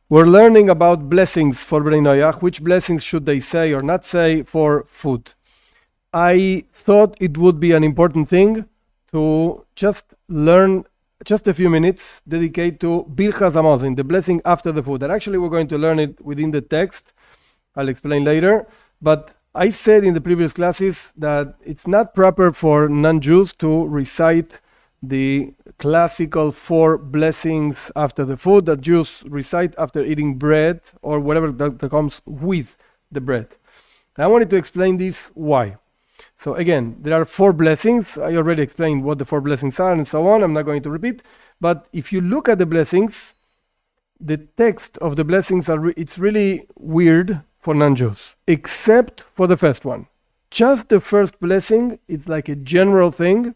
We're learning about blessings for Bnei Noach. Which blessings should they say or not say for food? I thought it would be an important thing to just learn just a few minutes, dedicate to Birchas Hamazon, the blessing after the food. And actually we're going to learn it within the text. I'll explain later. But I said in the previous classes that it's not proper for non-Jews to recite the classical 4 blessings after the food that Jews recite after eating bread or whatever that comes with the bread. And I wanted to explain this why. So again, there are 4 blessings. I already explained what the 4 blessings are and so on. I'm not going to repeat. But if you look at the blessings, the text of the blessings it's really weird for non-Jews, except for the first one. Just the first blessing, it's like a general thing.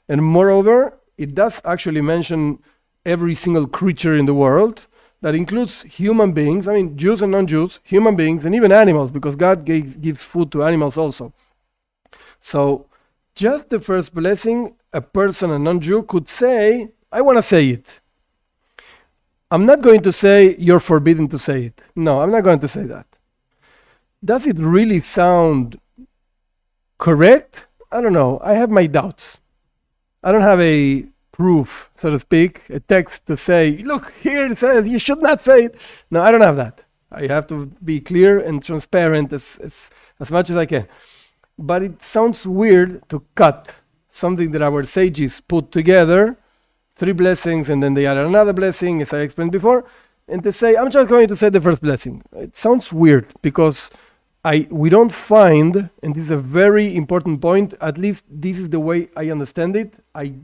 And moreover, it does actually mention every single creature in the world. That includes human beings, I mean Jews and non-Jews, human beings, and even animals, because God gives food to animals also. So just the first blessing, a person, a non-Jew, could say, I want to say it. I'm not going to say you're forbidden to say it. No, I'm not going to say that. Does it really sound correct? I don't know. I have my doubts. I don't have a proof, so to speak, a text to say, look, here it says you should not say it. No, I don't have that. I have to be clear and transparent as much as I can. But it sounds weird to cut something that our sages put together, 3 blessings, and then they add another blessing, as I explained before, and to say, I'm just going to say the first blessing. It sounds weird because we don't find, and this is a very important point, at least this is the way I understand it. I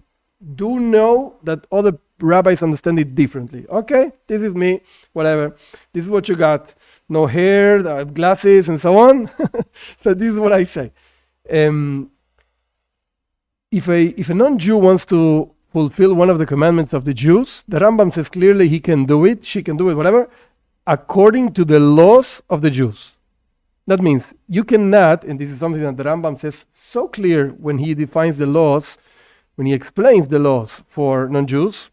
do know that other rabbis understand it differently. Okay, this is me, whatever. This is what you got. No hair, I have glasses, and so on. So this is what I say. If a non-Jew wants to fulfill one of the commandments of the Jews, the Rambam says clearly he can do it, she can do it, whatever, according to the laws of the Jews. That means you cannot, and this is something that the Rambam says so clear when he defines the laws, when he explains the laws for non-Jews.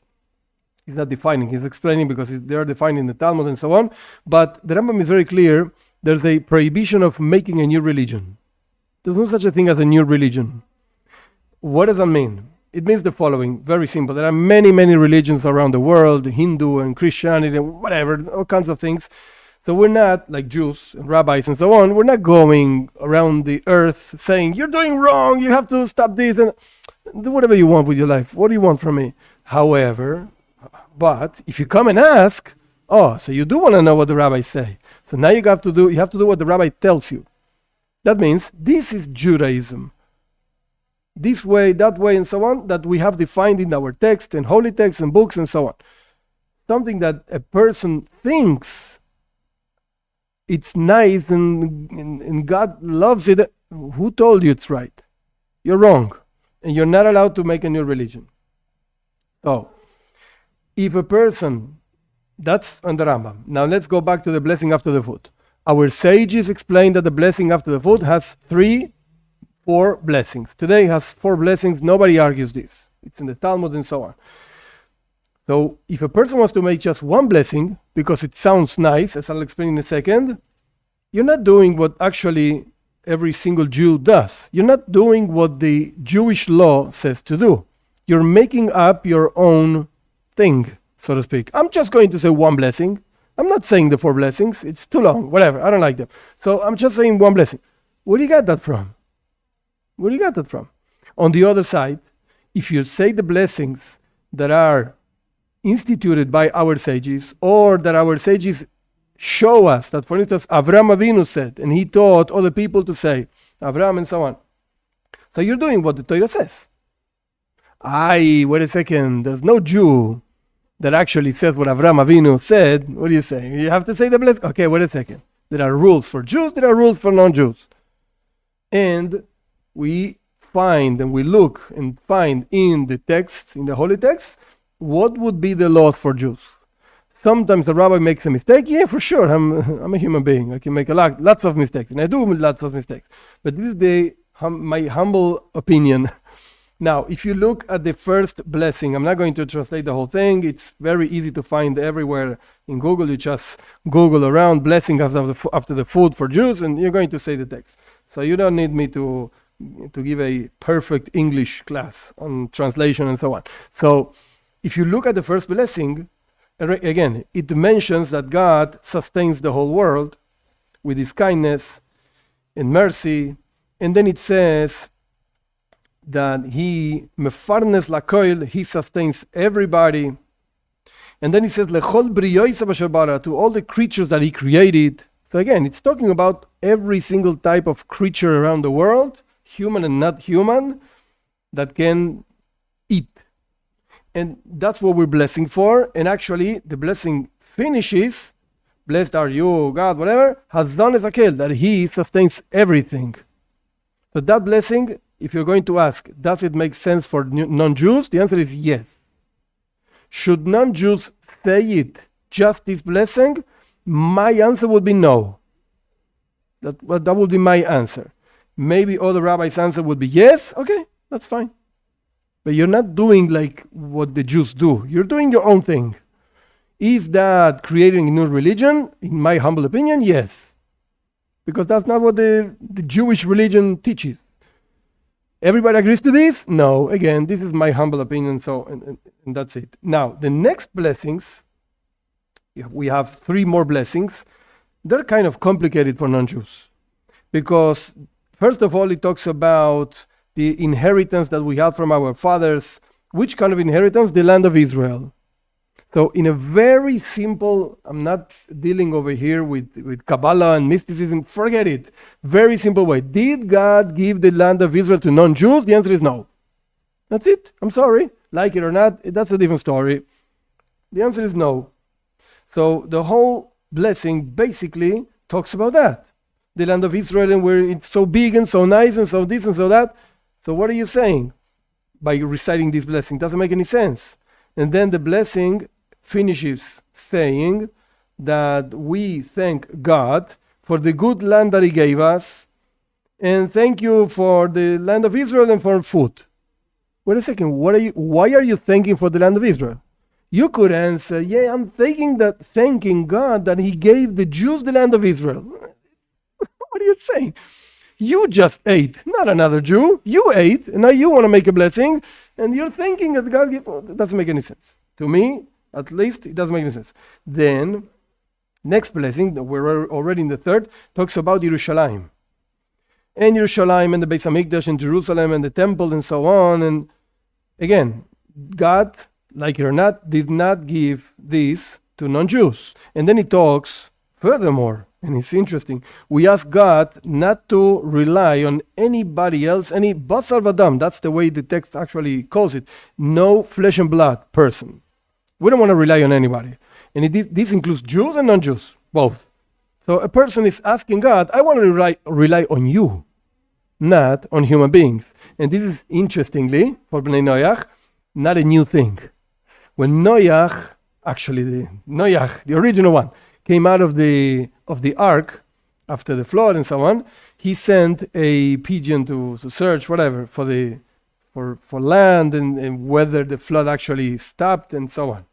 He's not defining, he's explaining because they are defined in the Talmud and so on. But the Rambam is very clear, there's a prohibition of making a new religion. There's no such a thing as a new religion. What does that mean? It means the following, very simple. There are many, many religions around the world, Hindu and Christianity and whatever, all kinds of things. So we're not, like Jews and rabbis and so on, we're not going around the earth saying, you're doing wrong, you have to stop this, and do whatever you want with your life. What do you want from me? However, but if you come and ask, oh, so you do want to know what the rabbis say. So now you have to do what the rabbi tells you. That means this is Judaism. This way, that way, and so on, that we have defined in our text and holy texts and books and so on. Something that a person thinks it's nice and God loves it. Who told you it's right? You're wrong. And you're not allowed to make a new religion. So, if a person, that's on the Rambam. Now let's go back to the blessing after the food. Our sages explain that the blessing after the food has 4 blessings. Today has 4 blessings. Nobody argues this. It's in the Talmud and so on. So if a person wants to make just 1 blessing, because it sounds nice, as I'll explain in a second, you're not doing what actually every single Jew does. You're not doing what the Jewish law says to do. You're making up your own thing, so to speak. I'm just going to say 1 blessing. I'm not saying the 4 blessings. It's too long, whatever. I don't like them. So I'm just saying 1 blessing. Where do you get that from? Where do you get that from? On the other side, if you say the blessings that are instituted by our sages, or that our sages show us that, for instance, Avraham Avinu said, and he taught other people to say, Avraham and so on. So you're doing what the Torah says. Wait a second, there's no Jew that actually says what Avraham Avinu said. What are you saying? You have to say the blessing. Okay, wait a second. There are rules for Jews, there are rules for non-Jews. And we find and we look and find in the text, in the holy text, what would be the laws for Jews? Sometimes the rabbi makes a mistake. Yeah, for sure. I'm a human being. I can make lots of mistakes, and I do lots of mistakes. But this is my humble opinion Now, if you look at the first blessing, I'm not going to translate the whole thing. It's very easy to find everywhere in Google. You just Google around blessing after the food for Jews, and you're going to say the text. So you don't need me to give a perfect English class on translation and so on. So if you look at the first blessing, again, it mentions that God sustains the whole world with his kindness and mercy. And then it says that he mefarnes lakoil, he sustains everybody. And then he says lechol briyosav asher bara, to all the creatures that he created. So again, it's talking about every single type of creature around the world, human and not human, that can eat. And that's what we're blessing for. And actually, the blessing finishes, blessed are you, God, whatever, Hazdan Ezakel, that he sustains everything. So that blessing, if you're going to ask, does it make sense for non-Jews? The answer is yes. Should non-Jews say it, just this blessing? My answer would be no. That would be my answer. Maybe other rabbis' answer would be yes. Okay, that's fine. But you're not doing like what the Jews do. You're doing your own thing. Is that creating a new religion? In my humble opinion, yes. Because that's not what the Jewish religion teaches. Everybody agrees to this? No. Again, this is my humble opinion, so and that's it. Now, the next blessings, we have 3 more blessings. They're kind of complicated for non-Jews. Because, first of all, it talks about the inheritance that we have from our fathers. Which kind of inheritance? The land of Israel. So in a very simple, I'm not dealing over here with Kabbalah and mysticism, forget it. Very simple way. Did God give the land of Israel to non-Jews? The answer is no. That's it. I'm sorry. Like it or not, that's a different story. The answer is no. So the whole blessing basically talks about that. The land of Israel, and where it's so big and so nice and so this and so that. So what are you saying by reciting this blessing? Doesn't make any sense. And then the blessing finishes saying that we thank God for the good land that he gave us, and thank you for the land of Israel and for food. Wait a second, why are you thanking for the land of Israel? You could answer, yeah, I'm thanking God that he gave the Jews the land of Israel. What are you saying? You just ate, not another Jew. You ate, and now you want to make a blessing, and you're thinking that God gave. It doesn't make any sense. To me, at least, it doesn't make any sense. Then, next blessing, we're already in the third, talks about Yerushalayim. And Yerushalayim and the Beis Hamikdash and Jerusalem and the temple and so on. And again, God, like it or not, did not give this to non-Jews. And then he talks furthermore, and it's interesting, we ask God not to rely on anybody else, any basar v'dam, that's the way the text actually calls it, no flesh and blood person. We don't want to rely on anybody. And this includes Jews and non-Jews, both. So a person is asking God, I want to rely on you, not on human beings. And this is, interestingly, for Bnei Noach, not a new thing. When Noach, actually the original one, came out of the ark after the flood and so on, he sent a pigeon to search whatever for land and whether the flood actually stopped and so on.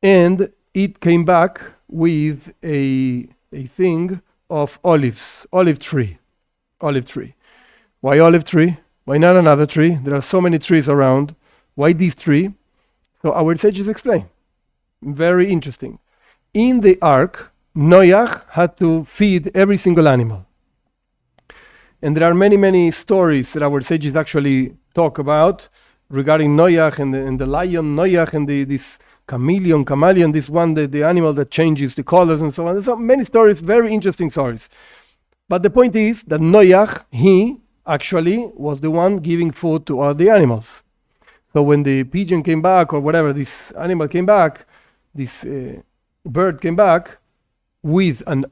And it came back with a thing of olive tree. Why olive tree? Why not another tree? There are so many trees around. Why this tree? So our sages explain. Very interesting. In the ark, Noach had to feed every single animal. And there are many, many stories that our sages actually talk about regarding Noach and the lion Noach and this chameleon, this one, the animal that changes the colors and so on. There's so many stories, very interesting stories. But the point is that Noach, he actually was the one giving food to all the animals. So when the pigeon came back, or whatever, this animal came back, this bird came back with an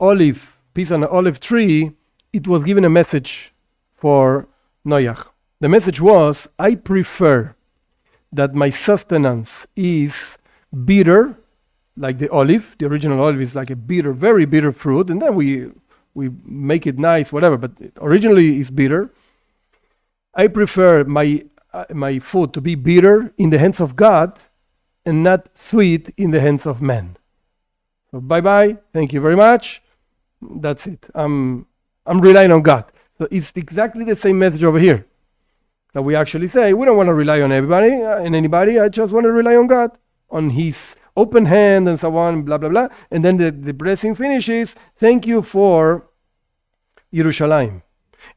piece of an olive tree, it was given a message for Noach. The message was, I prefer that my sustenance is bitter, like the olive. The original olive is like a bitter, very bitter fruit, and then we make it nice, whatever, but originally it's bitter. I prefer my my food to be bitter in the hands of God and not sweet in the hands of men. So bye-bye. Thank you very much. That's it. I'm relying on God. So it's exactly the same message over here. That we actually say, we don't want to rely on everybody and anybody. I just want to rely on God, on His open hand and so on, blah, blah, blah. And then the blessing finishes. Thank you for Yerushalayim.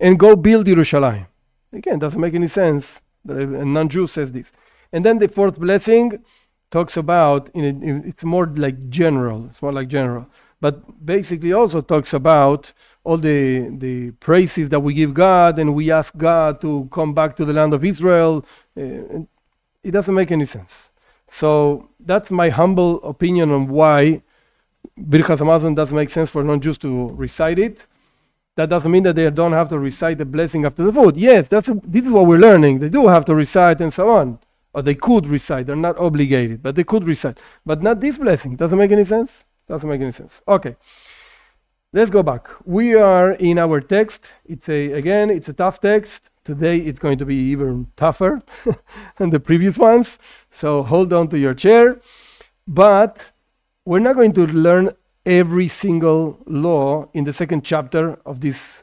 And go build Yerushalayim. Again, doesn't make any sense that a non-Jew says this. And then the fourth blessing talks about, it's more like general. It's more like general. But basically also talks about all the praises that we give God, and we ask God to come back to the land of Israel. It doesn't make any sense. So that's my humble opinion on why Birchas Hamazon doesn't make sense for non-Jews to recite it. That doesn't mean that they don't have to recite the blessing after the food. Yes, this is what we're learning. They do have to recite and so on. Or they could recite. They're not obligated, but they could recite. But not this blessing. Doesn't make any sense? Doesn't make any sense. Okay. Let's go back. We are in our text. It's a tough text. Today it's going to be even tougher than the previous ones. So hold on to your chair. But we're not going to learn every single law in the second chapter of this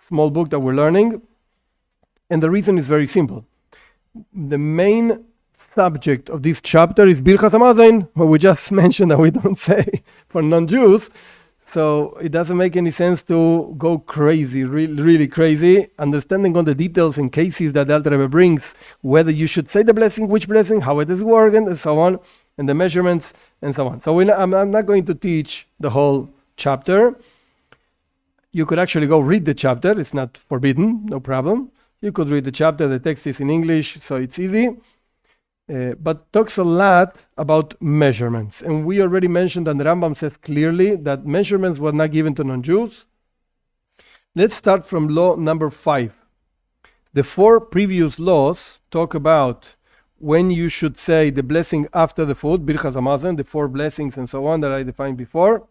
small book that we're learning. And the reason is very simple. The main subject of this chapter is Birchas Hamazon, what we just mentioned that we don't say for non-Jews. So it doesn't make any sense to go crazy, really crazy, understanding all the details and cases that the Alter Rebbe brings, whether you should say the blessing, which blessing, how it is working, and so on, and the measurements, and so on. So I'm not going to teach the whole chapter. You could actually go read the chapter. It's not forbidden, no problem. You could read the chapter. The text is in English, so it's easy. But talks a lot about measurements. And we already mentioned, and the Rambam says clearly that measurements were not given to non-Jews. Let's start from law number 5. The 4 previous laws talk about when you should say the blessing after the food, Birchas Hamazon, the 4 blessings and so on that I defined before,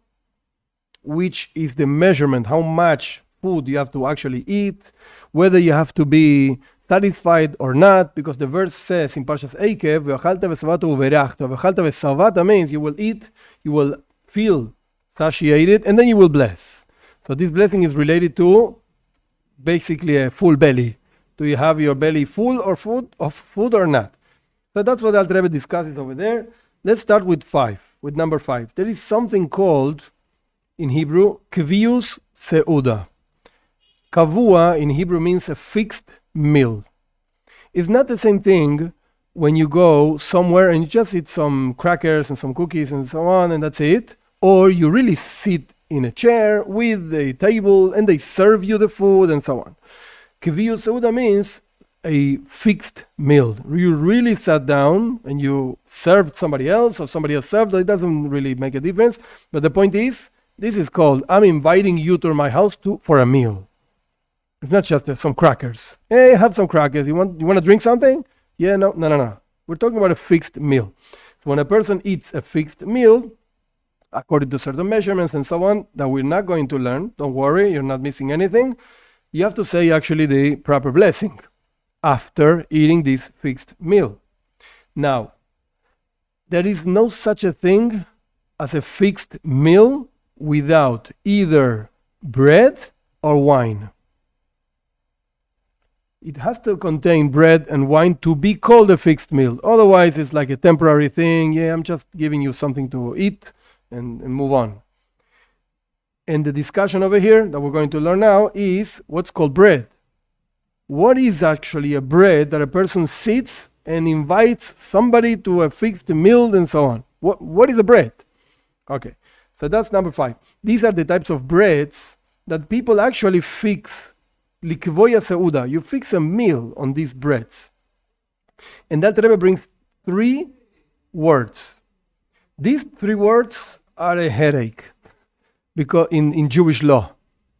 which is the measurement, how much food you have to actually eat, whether you have to be satisfied or not, because the verse says in Parshas Eikev, "Ve'achalta v'savata uverachta." Ve'achalta v'savata means you will eat, you will feel satiated, and then you will bless. So this blessing is related to basically a full belly. Do you have your belly full of food or not? So that's what Alter Rebbe discusses over there. Let's start with number 5. There is something called, in Hebrew, kvius seuda. Kavua in Hebrew means a fixed meal. It's not the same thing when you go somewhere and you just eat some crackers and some cookies and so on and that's it, or you really sit in a chair with a table and they serve you the food and so on. Kvius seuda means a fixed meal. You really sat down and you served somebody else or somebody else served. It doesn't really make a difference. But the point is, this is called, I'm inviting you to my house for a meal. It's not just some crackers. Hey, have some crackers. You want to drink something? Yeah, no. We're talking about a fixed meal. So when a person eats a fixed meal, according to certain measurements and so on, that we're not going to learn, don't worry, you're not missing anything, you have to say actually the proper blessing after eating this fixed meal. Now, there is no such a thing as a fixed meal without either bread or wine. It has to contain bread and wine to be called a fixed meal. Otherwise, it's like a temporary thing. Yeah, I'm just giving you something to eat and move on. And the discussion over here that we're going to learn now is what's called bread. What is actually a bread that a person sits and invites somebody to a fixed meal and so on? What is a bread? Okay, so that's number 5. These are the types of breads that people actually fix. Likvoya seuda, you fix a meal on these breads. And that Rebbe brings 3 words. These 3 words are a headache because in Jewish law.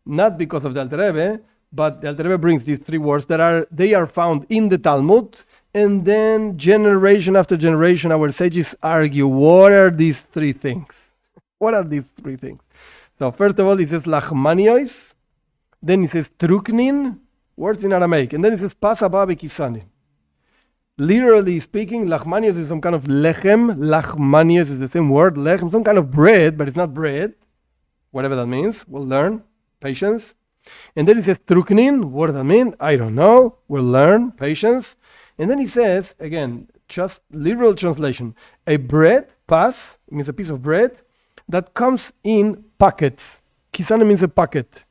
Not because of the Alter Rebbe, but the Alter Rebbe brings these 3 words that they are found in the Talmud, and then generation after generation our sages argue, what are these 3 things? What are these 3 things? So first of all, he says lachmaniois. Then he says truknin, words in Aramaic. And then he says pasaba bekisanin. Literally speaking, lachmanios is some kind of lechem. Lachmanios is the same word, lechem, some kind of bread, but it's not bread. Whatever that means, we'll learn. Patience. And then he says truknin. What does that mean? I don't know. We'll learn. Patience. And then he says, again, just literal translation, a bread, pas, means a piece of bread, that comes in packets. Kisana means a packet.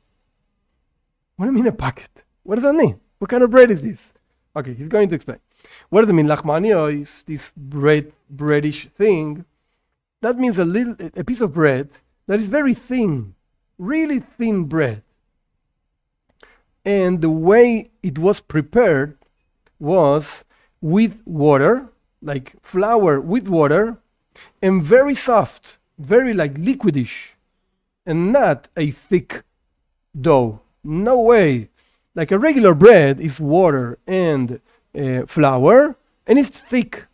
What do you mean a packet? What does that mean? What kind of bread is this? Okay, he's going to explain. What does it mean? Lachmanio is this breadish thing. That means a piece of bread that is very thin, really thin bread. And the way it was prepared was with water, like flour with water, and very soft, very like liquidish, and not a thick dough. No way. Like a regular bread is water and flour, and it's thick.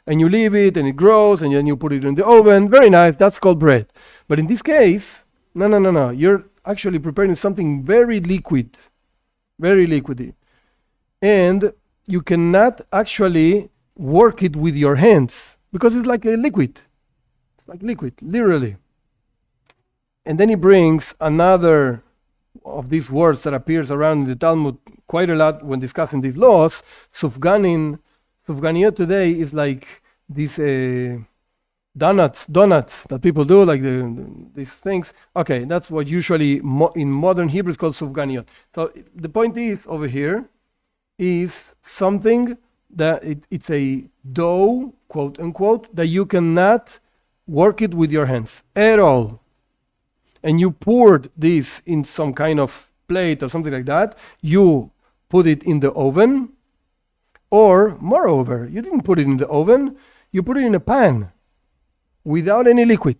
And you leave it, and it grows, and then you put it in the oven. Very nice. That's called bread. But in this case, no. You're actually preparing something very liquid, very liquidy. And you cannot actually work it with your hands because it's like a liquid. It's like liquid, literally. And then he brings another of these words that appears around in the Talmud quite a lot when discussing these laws. Sufganiyot today is like these donuts that people do, like these things. Okay, that's what usually in modern Hebrew is called sufganiyot. So the point is over here is something that it's a dough, quote unquote, that you cannot work it with your hands at all. And you poured this in some kind of plate or something like that, you put it in the oven, or moreover, you didn't put it in the oven, you put it in a pan without any liquid.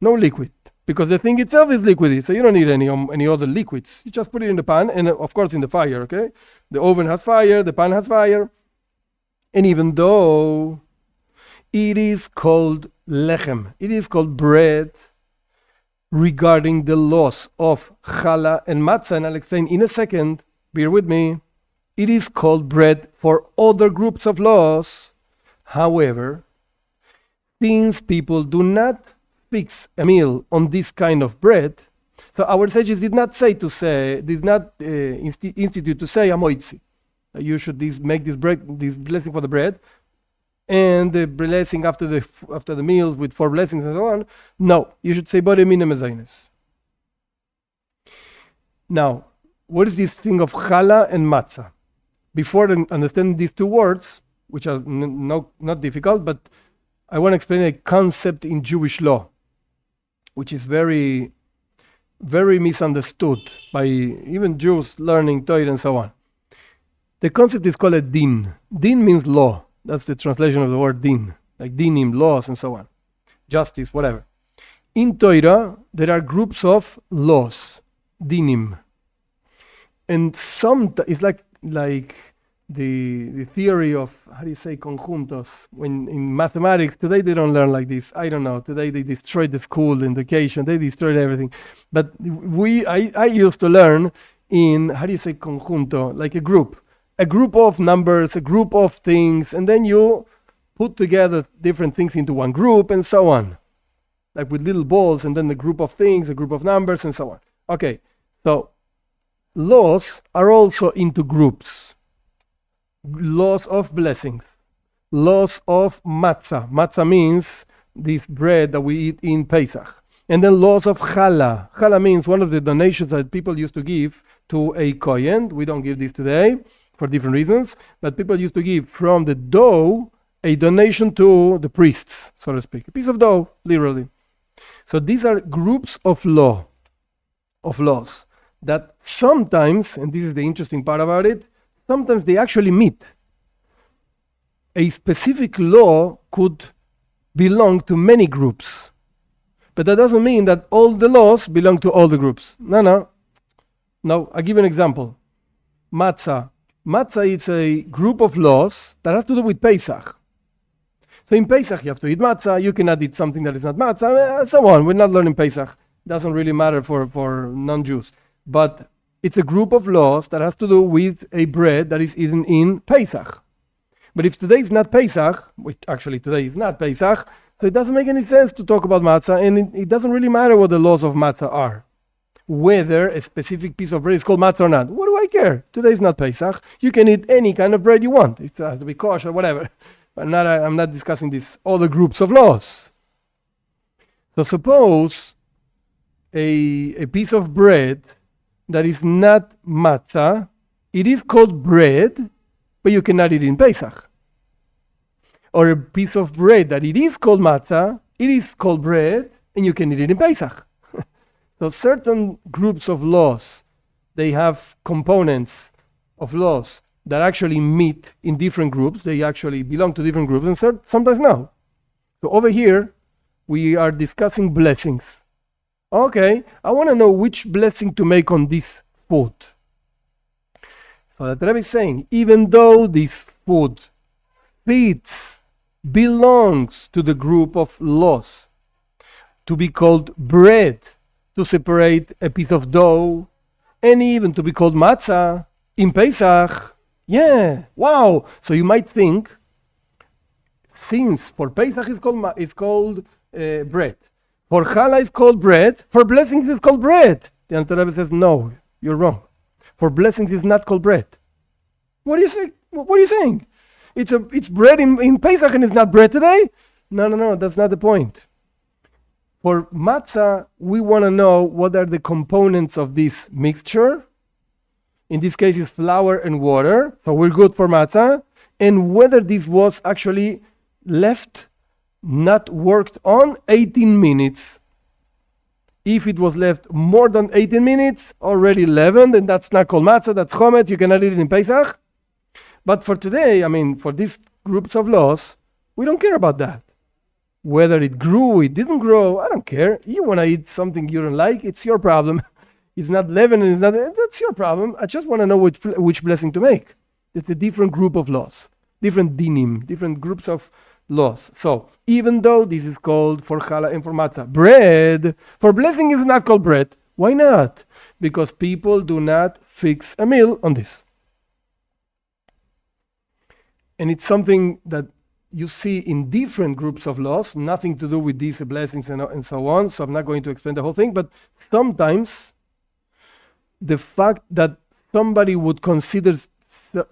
No liquid. Because the thing itself is liquidy, so you don't need any other liquids. You just put it in the pan, and of course in the fire, okay? The oven has fire, the pan has fire. And even though it is called lechem, it is called bread, regarding the laws of challah and matzah, and I'll explain in a second, bear with me, it is called bread for other groups of laws. However, since people do not fix a meal on this kind of bread, so our sages did not institute to say amoitzi. You should make this blessing for the bread, and the blessing after the meals with 4 blessings and so on. No, you should say Borei Mina Mezainis. Now, what is this thing of challah and matzah? Before understanding these 2 words, which are not difficult, but I want to explain a concept in Jewish law, which is very, very misunderstood by even Jews learning Torah and so on. The concept is called a din. Din means law. That's the translation of the word din, like dinim, laws, and so on. Justice, whatever. In Torah, there are groups of laws, dinim. And it's like the theory of, how do you say, conjuntos. When in mathematics, today they don't learn like this. I don't know. Today they destroyed the school, the education, they destroyed everything. But I used to learn in, how do you say, conjunto, like a group of numbers, a group of things, and then you put together different things into one group and so on. Like with little balls, and then the group of things, a group of numbers, and so on. Okay, so laws are also into groups. Laws of blessings, laws of matzah. Matzah means this bread that we eat in Pesach. And then laws of challah. Challah means one of the donations that people used to give to a kohen. We don't give this today for different reasons, but people used to give from the dough a donation to the priests, so to speak. A piece of dough, literally. So these are groups of laws that sometimes, and this is the interesting part about it, sometimes they actually meet. A specific law could belong to many groups, but that doesn't mean that all the laws belong to all the groups. No. I'll give you an example. Matzah. Matzah is a group of laws that have to do with Pesach. So in Pesach you have to eat matzah, you cannot eat something that is not matzah, and so on. We're not learning Pesach. Doesn't really matter for non-Jews. But it's a group of laws that has to do with a bread that is eaten in Pesach. But if today is not Pesach, which actually today is not Pesach, so it doesn't make any sense to talk about matzah, and it doesn't really matter what the laws of matzah are. Whether a specific piece of bread is called matzah or not. What do I care? Today is not Pesach. You can eat any kind of bread you want. It has to be kosher, whatever. But I'm not discussing this other groups of laws. So suppose a piece of bread that is not matzah, it is called bread, but you cannot eat it in Pesach. Or a piece of bread that it is called matzah, it is called bread, and you can eat it in Pesach. So certain groups of laws, they have components of laws that actually meet in different groups. They actually belong to different groups, and sometimes no. So over here, we are discussing blessings. Okay, I want to know which blessing to make on this food. So the Rebbe is saying, even though this food belongs to the group of laws, to be called bread, to separate a piece of dough, and even to be called matzah in Pesach. Yeah, wow. So you might think, since for Pesach it's called bread, for challah it's called bread, for blessings it's called bread. The Alter Rebbe says, no, you're wrong. For blessings it's not called bread. What do you say? What are you saying? It's bread in Pesach and it's not bread today? No, that's not the point. For matzah, we want to know what are the components of this mixture. In this case, it's flour and water. So we're good for matzah. And whether this was actually left, not worked on 18 minutes. If it was left more than 18 minutes, already leavened, and that's not called matzah, that's chometz, you cannot eat it in Pesach. But for today, for these groups of laws, we don't care about that. Whether it grew, it didn't grow, I don't care. You want to eat something you don't like, it's your problem. It's not leavened, and that's your problem. I just want to know which blessing to make. It's a different group of laws, different dinim, different groups of laws. So even though this is called for challah and for matzah bread, for blessing is not called bread. Why not? Because people do not fix a meal on this. And it's something that you see in different groups of laws, nothing to do with these blessings and so on. So I'm not going to explain the whole thing, but sometimes the fact that somebody would consider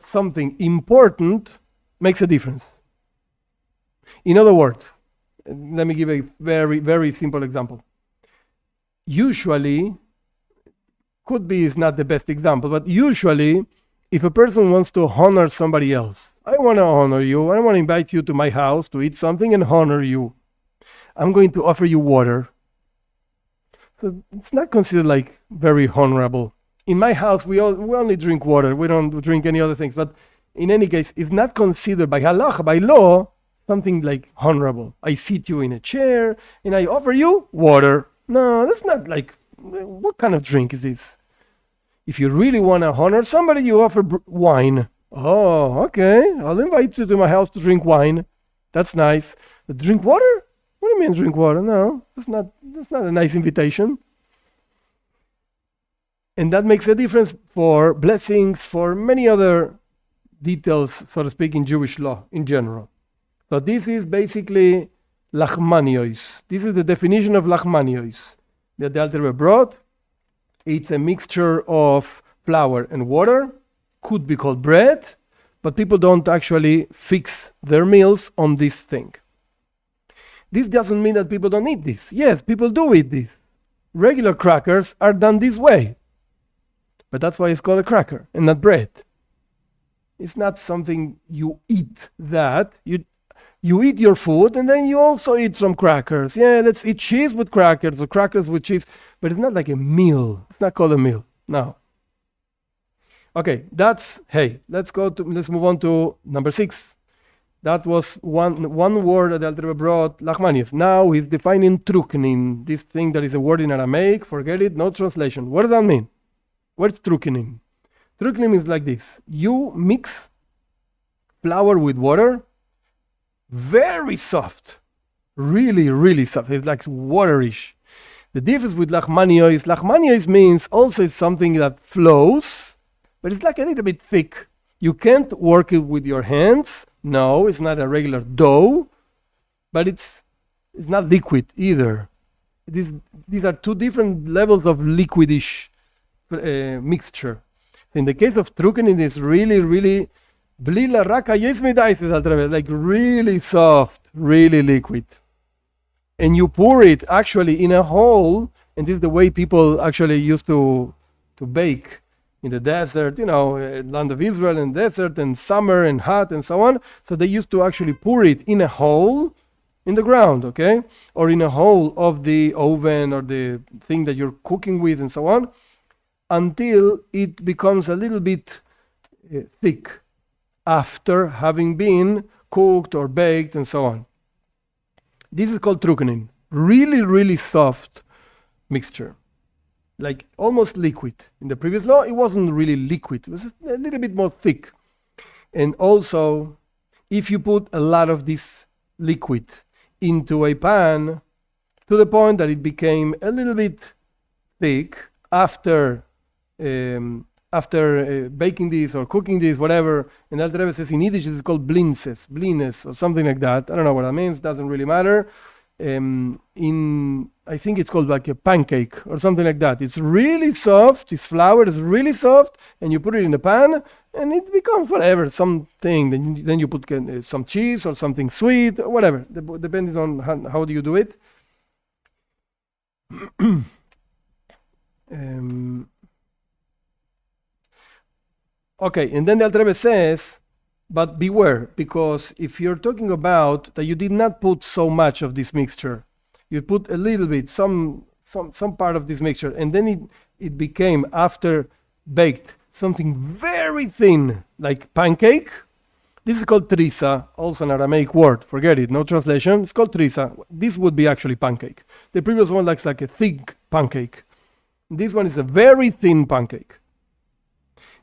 something important makes a difference. In other words, let me give a very, very simple example. Usually, could be is not the best example, but usually, if a person wants to honor somebody else, I want to honor you, I want to invite you to my house to eat something and honor you. I'm going to offer you water. So it's not considered like very honorable. In my house, we only drink water. We don't drink any other things. But in any case, it's not considered by halakha, by law, something like honorable. I sit you in a chair and I offer you water. No, that's not like, what kind of drink is this? If you really want to honor somebody, you offer wine. Oh, okay. I'll invite you to my house to drink wine. That's nice. But drink water? What do you mean drink water? No, that's not a nice invitation. And that makes a difference for blessings, for many other details, so to speak, in Jewish law in general. So this is basically lachmaniois. This is the definition of lachmaniois that the Alter Rebbe brought. It's a mixture of flour and water. Could be called bread, but people don't actually fix their meals on this thing. This doesn't mean that people don't eat this. Yes, people do eat this. Regular crackers are done this way. But that's why it's called a cracker and not bread. It's not something you eat that. You eat your food and then you also eat some crackers. Yeah, let's eat cheese with crackers or crackers with cheese. But it's not like a meal. It's not called a meal. No. Okay, let's move on to number 6. That was one word that Alter Rebbe brought, lachmanius. Now he's defining truknin, this thing that is a word in Aramaic. Forget it, no translation. What does that mean? What's truknin? Truknin is like this. You mix flour with water, very soft, really, really soft. It's like waterish. The difference with lachmaniois means also is something that flows, but it's like a little bit thick. You can't work it with your hands, No, it's not a regular dough, but it's not liquid either. These are two different levels of liquidish mixture. In the case of trukenin, it's really, really blila raka yesmidai, says Alter Rebbe, like really soft, really liquid. And you pour it actually in a hole, and this is the way people actually used to bake in the desert, land of Israel and desert and summer and hot and so on. So they used to actually pour it in a hole in the ground, okay? Or in a hole of the oven or the thing that you're cooking with and so on, until it becomes a little bit thick after having been cooked or baked and so on. This is called trukenin. Really, really soft mixture. Like almost liquid. In the previous law, it wasn't really liquid. It was a little bit more thick. And also, if you put a lot of this liquid into a pan to the point that it became a little bit thick after baking this or cooking this, whatever, and Alter Rebbe says in Yiddish it's called blines or something like that. I don't know what that means, doesn't really matter. I think it's called like a pancake or something like that. It's really soft, it's flour, it's really soft, and you put it in the pan and it becomes whatever, something. Then you put some cheese or something sweet or whatever, depending on how do you do it. Okay, and then the Alter Rebbe says, but beware, because if you're talking about that you did not put so much of this mixture, you put a little bit, some part of this mixture, and then it became, after baked, something very thin, like pancake. This is called trisa, also an Aramaic word. Forget it, no translation. It's called trisa. This would be actually pancake. The previous one looks like a thick pancake. This one is a very thin pancake.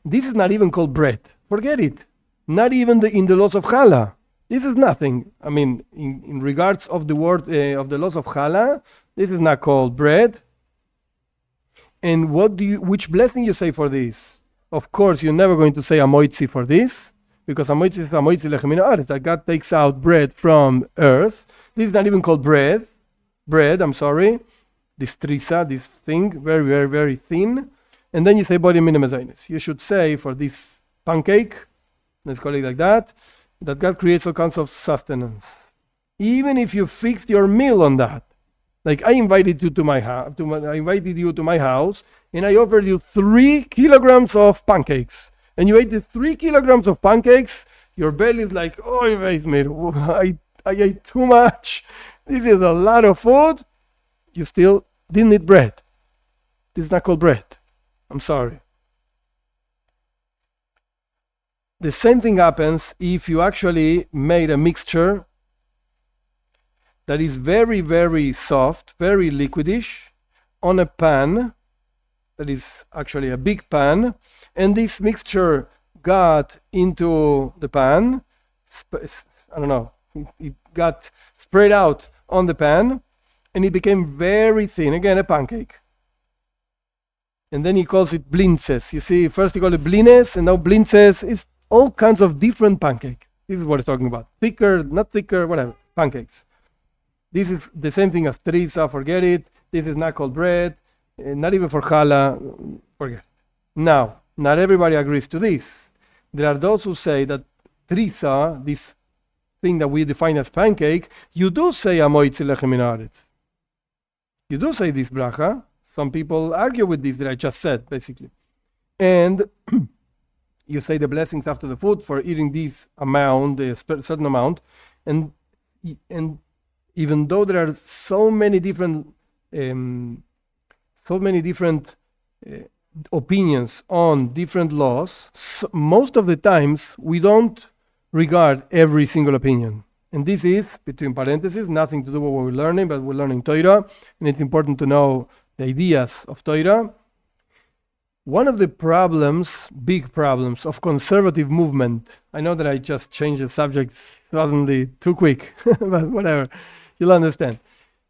This is not even called bread. Forget it. Not even in the laws of challah. This is nothing. I mean, in regards of the word of the laws of challah, this is not called bread. And which blessing you say for this? Of course, you're never going to say amoitzi for this, because amoitzi is amoitzi lechem min haaretz, that God takes out bread from earth. This is not even called bread. This trisa, this thing, very, very, very thin. And then you say body min mezainis. You should say for this pancake, let's call it like that God creates all kinds of sustenance. Even if you fixed your meal on that. Like I invited you to my house, and I offered you 3 kilograms of pancakes. And you ate the 3 kilograms of pancakes, your belly is like, oh, I ate too much. This is a lot of food. You still didn't eat bread. This is not called bread. I'm sorry. The same thing happens if you actually made a mixture that is very, very soft, very liquidish, on a pan that is actually a big pan, and this mixture got into the pan, it got spread out on the pan, and it became very thin, again a pancake. And then he calls it blinces. You see, first he called it blines, and now blinces is all kinds of different pancakes. This is what he's talking about. Thicker, not thicker, whatever, pancakes. This is the same thing as trisa, forget it. This is not called bread, not even for challah, forget it. Now, not everybody agrees to this. There are those who say that trisa, this thing that we define as pancake, you do say amoitzi lechem min haaretz. You do say this bracha. Some people argue with this that I just said, basically. And you say the blessings after the food for eating this amount, a certain amount. And even though there are so many different opinions on different laws, most of the times we don't regard every single opinion. And this is, between parentheses, nothing to do with what we're learning, but we're learning Torah, and it's important to know the ideas of Torah. One of the big problems of conservative movement, I know that I just changed the subject suddenly too quick, but whatever, you'll understand.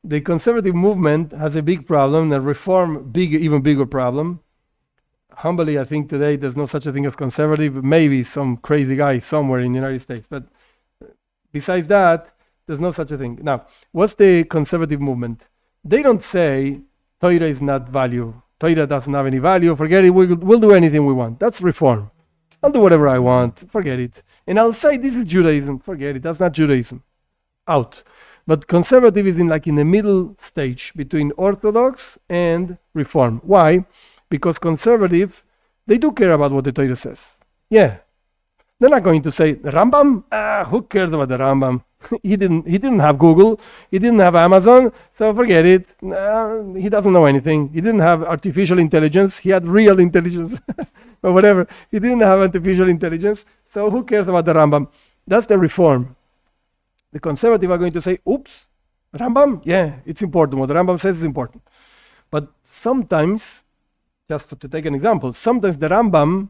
The conservative movement has a big problem, the reform, even bigger problem. Humbly, I think today there's no such a thing as conservative, maybe some crazy guy somewhere in the United States, but Besides that, there's no such a thing. Now, what's the conservative movement? They don't say Torah is not value. Torah doesn't have any value. Forget it. We'll do anything we want. That's reform. I'll do whatever I want. Forget it. And I'll say this is Judaism. Forget it. That's not Judaism. Out. But conservative is in the middle stage between Orthodox and Reform. Why? Because conservative, they do care about what the Torah says. Yeah. They're not going to say the Rambam. Who cares about the Rambam? He didn't have Google. He didn't have Amazon. So forget it. He doesn't know anything. He didn't have artificial intelligence. He had real intelligence. Or whatever. He didn't have artificial intelligence. So who cares about the Rambam? That's the Reform. The conservative are going to say, oops, Rambam? Yeah, it's important. What the Rambam says is important. But sometimes, to take an example, sometimes the Rambam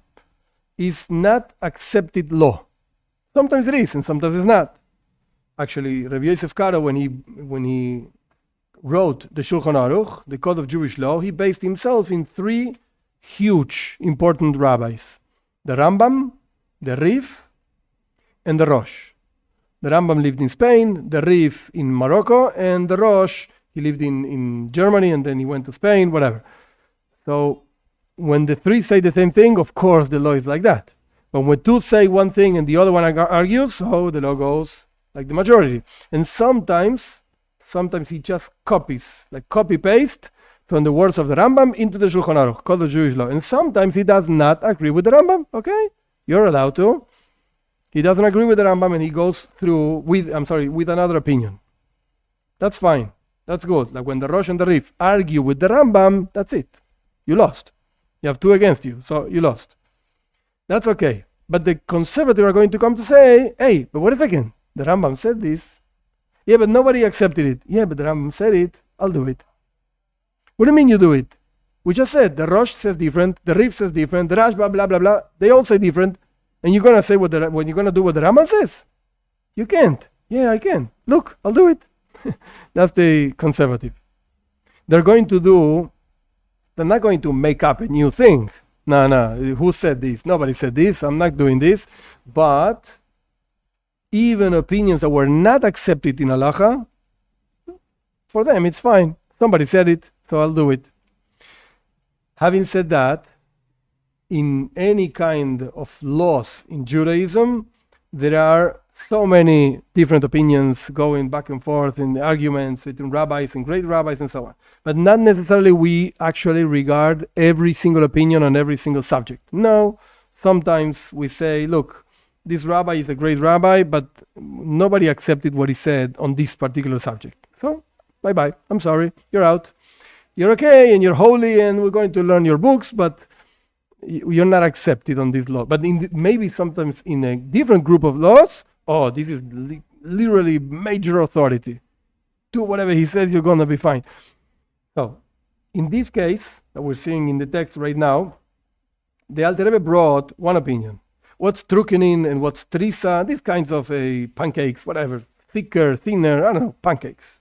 is not accepted law. Sometimes it is, and sometimes it's not. Actually, Rabbi Yosef Karo, when he wrote the Shulchan Aruch, the Code of Jewish Law, he based himself in 3 huge, important rabbis. The Rambam, the Rif, and the Rosh. The Rambam lived in Spain, the Rif in Morocco, and the Rosh, he lived in Germany, and then he went to Spain, whatever. So when the 3 say the same thing, of course the law is like that. But when 2 say one thing and the other one argues, so the law goes like the majority. And sometimes he just copies, like copy-paste from the words of the Rambam into the Shulchan Aruch, Code of Jewish Law. And sometimes he does not agree with the Rambam, okay? You're allowed to. He doesn't agree with the Rambam and he goes through with another opinion. That's fine. That's good. Like when the Rosh and the Rif argue with the Rambam, that's it. You lost. You have 2 against you, so you lost. That's okay. But the conservative are going to come to say, hey, but wait a second. The Rambam said this. Yeah, but nobody accepted it. Yeah, but the Rambam said it. I'll do it. What do you mean you do it? We just said the Rosh says different, the Rif says different, the Rash, blah, blah, blah, blah. They all say different. And you're going to say when you're going to do what the Rambam says? You can't. Yeah, I can. Look, I'll do it. That's the conservative. They're not going to make up a new thing. No. Who said this? Nobody said this. I'm not doing this. But even opinions that were not accepted in halacha, for them it's fine. Somebody said it, so I'll do it. Having said that, in any kind of laws in Judaism, there are so many different opinions going back and forth in the arguments between rabbis and great rabbis and so on. But not necessarily we actually regard every single opinion on every single subject. No, sometimes we say, look, this rabbi is a great rabbi, but nobody accepted what he said on this particular subject. So, bye-bye. I'm sorry. You're out. You're okay and you're holy and we're going to learn your books, but you're not accepted on this law. But maybe sometimes in a different group of laws, this is literally major authority. Do whatever he says, you're going to be fine. So, in this case that we're seeing in the text right now, the Alter Rebbe brought one opinion. What's trukenin and what's trisa, these kinds of pancakes, whatever, thicker, thinner, I don't know, pancakes.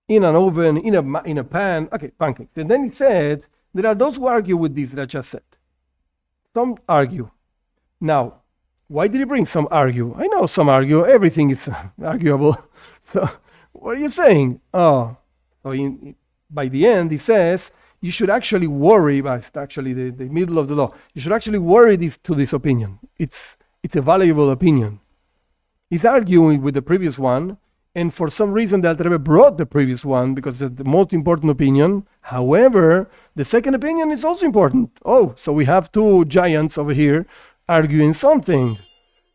In an oven, in a pan, okay, pancakes. And then he said, there are those who argue with this that I just said. Some argue. Now, why did he bring some argue? I know some argue. Everything is arguable. So, what are you saying? By the end, he says, you should actually worry, but it's actually the middle of the law. You should actually worry to this opinion. It's a valuable opinion. He's arguing with the previous one, and for some reason the Alter Rebbe brought the previous one because it's the most important opinion. However, the second opinion is also important. So we have 2 giants over here arguing something.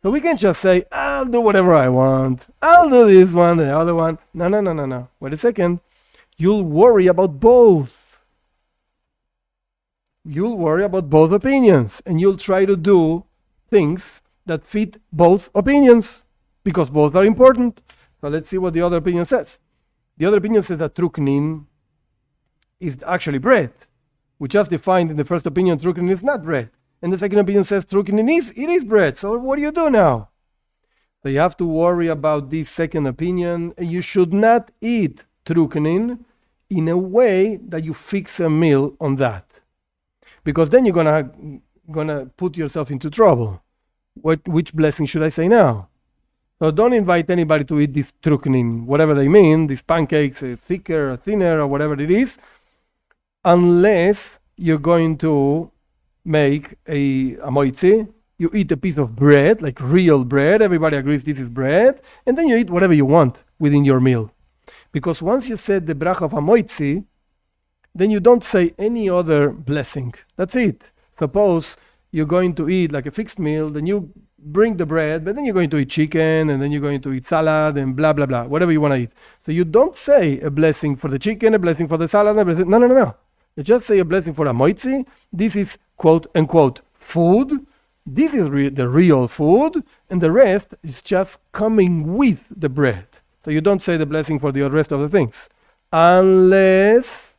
So we can't just say, I'll do whatever I want. I'll do this one, the other one. No. Wait a second. You'll worry about both. You'll worry about both opinions. And you'll try to do things that fit both opinions because both are important. So let's see what the other opinion says. The other opinion says that truknin is actually bread. We just defined in the first opinion truknin is not bread. And the second opinion says truknin is bread. So what do you do now? So you have to worry about this second opinion. And you should not eat truknin in a way that you fix a meal on that. Because then you're gonna put yourself into trouble. Which blessing should I say now? So don't invite anybody to eat this truknin, whatever they mean, these pancakes, thicker or thinner or whatever it is, unless you're going to make a moitzi. You eat a piece of bread, like real bread. Everybody agrees this is bread. And then you eat whatever you want within your meal. Because once you said the bracha of moitzi, then you don't say any other blessing. That's it. Suppose you're going to eat like a fixed meal, then you bring the bread, but then you're going to eat chicken, and then you're going to eat salad, and blah, blah, blah, whatever you want to eat. So you don't say a blessing for the chicken, a blessing for the salad, a blessing. No. You just say a blessing for a moitzi. This is quote unquote food. This is the real food, and the rest is just coming with the bread. So you don't say the blessing for the rest of the things. Unless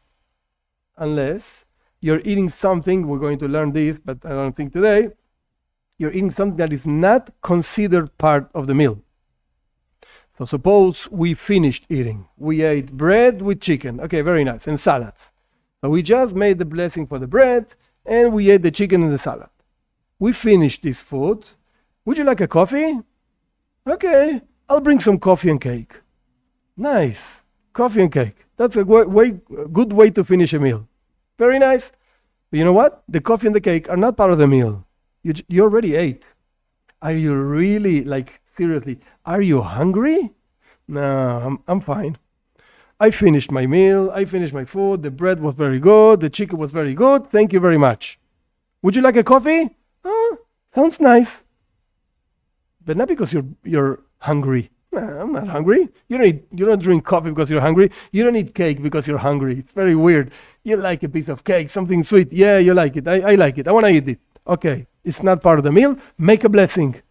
you're eating something, we're going to learn this, but I don't think today, you're eating something that is not considered part of the meal. So suppose we finished eating. We ate bread with chicken. Okay, very nice. And salads. So we just made the blessing for the bread, and we ate the chicken and the salad. We finished this food. Would you like a coffee? Okay, I'll bring some coffee and cake. Nice. Coffee and cake. That's a good way to finish a meal. Very nice. But you know what? The coffee and the cake are not part of the meal. You already ate. Are you really, seriously, are you hungry? No, I'm fine. I finished my meal. I finished my food. The bread was very good. The chicken was very good. Thank you very much. Would you like a coffee? Sounds nice. But not because you're hungry. No, I'm not hungry. You don't drink coffee because you're hungry. You don't eat cake because you're hungry. It's very weird. You like a piece of cake, something sweet. Yeah, you like it. I like it. I want to eat it. Okay, it's not part of the meal. Make a blessing.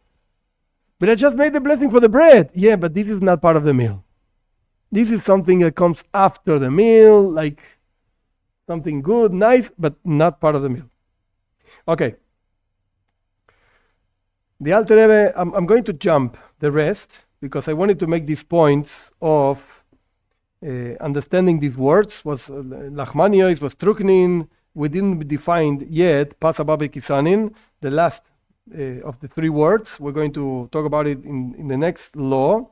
But I just made the blessing for the bread. Yeah, but this is not part of the meal. This is something that comes after the meal, like something good, nice, but not part of the meal. Okay. The Alter Rebbe, I'm going to jump the rest because I wanted to make these points of understanding these words. Was Lachmaniois, was Truknin. We didn't define yet Pasababe Kisanin, the last of the three words. We're going to talk about it in the next law.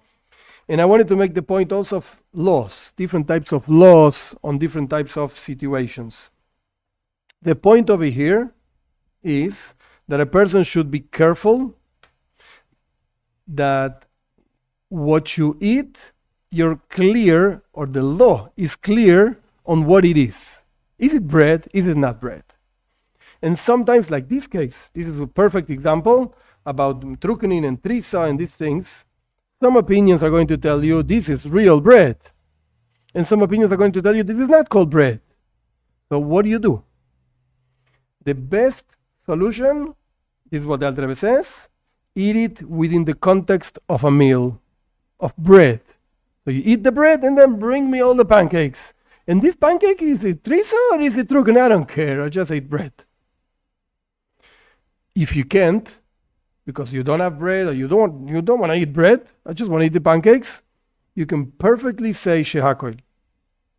And I wanted to make the point also of laws, different types of laws on different types of situations. The point over here is that a person should be careful that what you eat, you're clear, or the law is clear on what it is. Is it bread? Is it not bread? And sometimes, like this case, this is a perfect example about trukenin and trisa and these things. Some opinions are going to tell you this is real bread. And some opinions are going to tell you this is not called bread. So what do? The best solution is what the Alter Rebbe says. Eat it within the context of a meal, of bread. So you eat the bread and then bring me all the pancakes. And this pancake, is it trisa or is it truken? I don't care. I just ate bread. If you can't, because you don't have bread or you don't want to eat bread, I just want to eat the pancakes, you can perfectly say shehakol.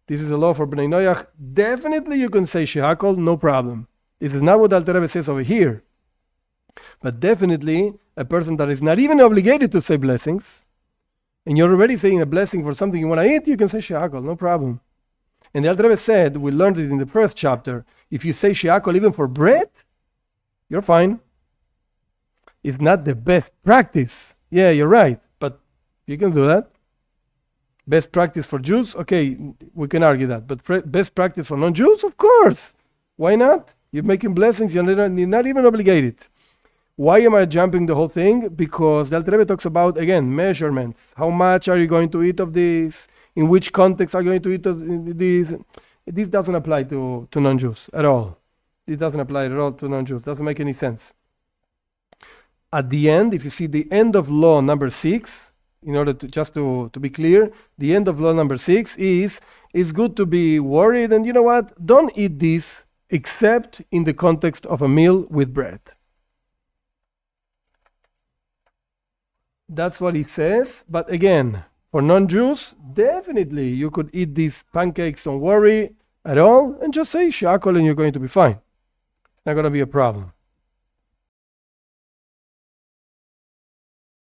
This is a law for Bnei Noach. Definitely you can say shehakol, no problem. This is not what Alter Rebbe says over here. But definitely a person that is not even obligated to say blessings, and you're already saying a blessing for something you want to eat, you can say shehakol, no problem. And the Alter Rebbe said, we learned it in the first chapter, if you say shehakol even for bread, you're fine. It's not the best practice. Yeah, you're right, but you can do that. Best practice for Jews? Okay, we can argue that. But best practice for non-Jews? Of course. Why not? You're making blessings, you're not even obligated. Why am I jumping the whole thing? Because the Alter Rebbe talks about, again, measurements. How much are you going to eat of this? In which context are you going to eat of this? This doesn't apply to non-Jews at all. This doesn't apply at all to non-Jews. Doesn't make any sense. At the end, if you see the end of law number 6, in order to be clear, the end of law number 6 is it's good to be worried, and you know what? Don't eat this except in the context of a meal with bread. That's what he says. But again, for non-Jews, definitely you could eat these pancakes, don't worry at all, and just say shakol and you're going to be fine. It's not going to be a problem.